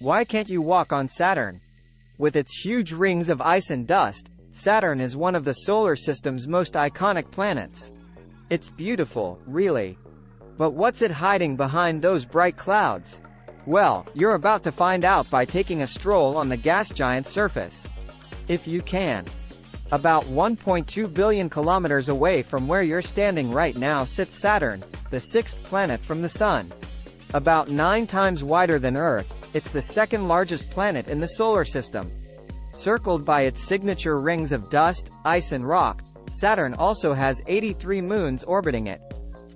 Why can't you walk on Saturn? With its huge rings of ice and dust, Saturn is one of the solar system's most iconic planets. It's beautiful, really. But what's it hiding behind those bright clouds? Well, you're about to find out by taking a stroll on the gas giant's surface. If you can. About 1.2 billion kilometers away from where you're standing right now sits Saturn, the sixth planet from the Sun. About 9 times wider than Earth, it's the second largest planet in the solar system. Circled by its signature rings of dust, ice and rock, Saturn also has 83 moons orbiting it.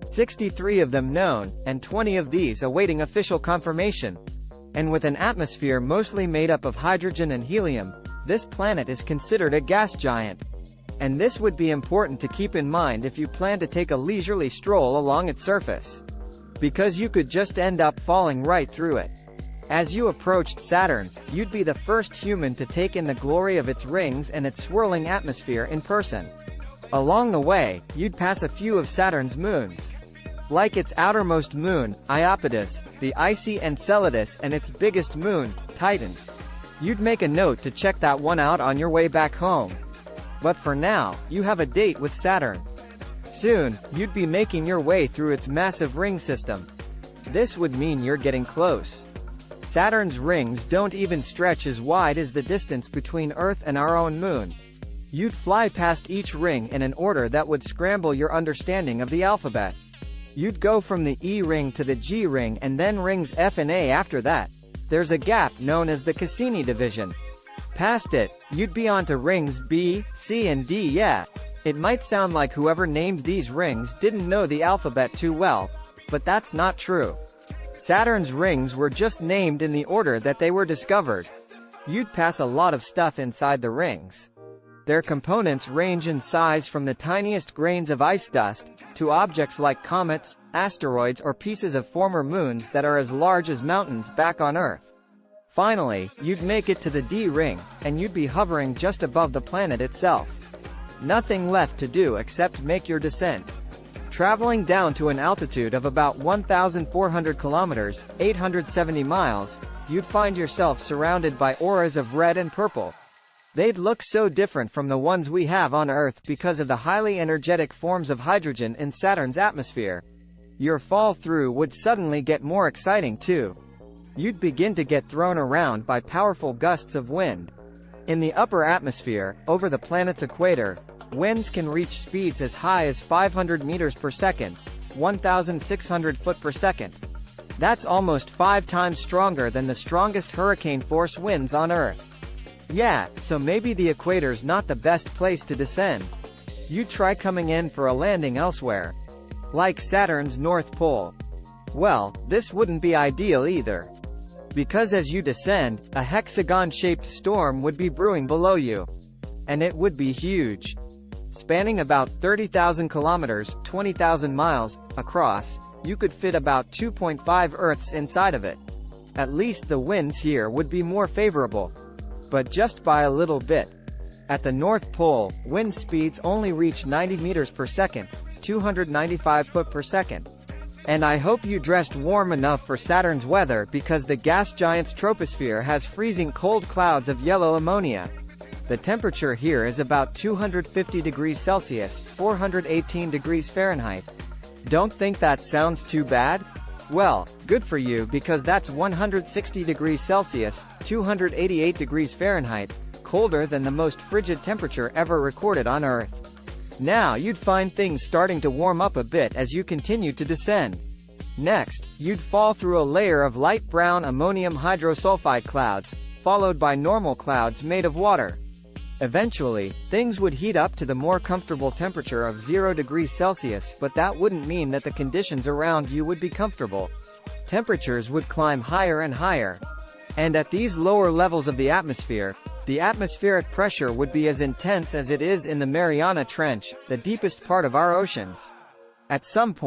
63 of them known, and 20 of these awaiting official confirmation. And with an atmosphere mostly made up of hydrogen and helium, this planet is considered a gas giant. And this would be important to keep in mind if you plan to take a leisurely stroll along its surface. Because you could just end up falling right through it. As you approached Saturn, you'd be the first human to take in the glory of its rings and its swirling atmosphere in person. Along the way, you'd pass a few of Saturn's moons. Like its outermost moon, Iapetus, the icy Enceladus, and its biggest moon, Titan. You'd make a note to check that one out on your way back home. But for now, you have a date with Saturn. Soon, you'd be making your way through its massive ring system. This would mean you're getting close. Saturn's rings don't even stretch as wide as the distance between Earth and our own moon. You'd fly past each ring in an order that would scramble your understanding of the alphabet. You'd go from the E ring to the G ring and then rings F and A after that. There's a gap known as the Cassini division. Past it, you'd be on to rings B, C and D. Yeah, it might sound like whoever named these rings didn't know the alphabet too well, but that's not true. Saturn's rings were just named in the order that they were discovered. You'd pass a lot of stuff inside the rings. Their components range in size from the tiniest grains of ice dust, to objects like comets, asteroids or pieces of former moons that are as large as mountains back on Earth. Finally, you'd make it to the D ring, and you'd be hovering just above the planet itself. Nothing left to do except make your descent. Traveling down to an altitude of about 1,400 kilometers, 870 miles, you'd find yourself surrounded by auras of red and purple. They'd look so different from the ones we have on Earth because of the highly energetic forms of hydrogen in Saturn's atmosphere. Your fall through would suddenly get more exciting too. You'd begin to get thrown around by powerful gusts of wind. In the upper atmosphere, over the planet's equator, winds can reach speeds as high as 500 meters per second, 1,600 foot per second. That's almost 5 times stronger than the strongest hurricane-force winds on Earth. Yeah, so maybe the equator's not the best place to descend. You'd try coming in for a landing elsewhere. Like Saturn's North Pole. Well, this wouldn't be ideal either. Because as you descend, a hexagon-shaped storm would be brewing below you. And it would be huge. Spanning about 30,000 kilometers, 20,000 miles, across, you could fit about 2.5 Earths inside of it. At least the winds here would be more favorable. But just by a little bit. At the North Pole, wind speeds only reach 90 meters per second, 295 foot per second. And I hope you dressed warm enough for Saturn's weather because the gas giant's troposphere has freezing cold clouds of yellow ammonia. The temperature here is about 250 degrees Celsius, 418 degrees Fahrenheit. Don't think that sounds too bad? Well, good for you because that's 160 degrees Celsius, 288 degrees Fahrenheit, colder than the most frigid temperature ever recorded on Earth. Now you'd find things starting to warm up a bit as you continue to descend. Next, you'd fall through a layer of light brown ammonium hydrosulfide clouds, followed by normal clouds made of water. Eventually, things would heat up to the more comfortable temperature of 0 degrees Celsius, but that wouldn't mean that the conditions around you would be comfortable. Temperatures would climb higher and higher. And at these lower levels of the atmospheric pressure would be as intense as it is in the Mariana Trench, the deepest part of our oceans. At some point,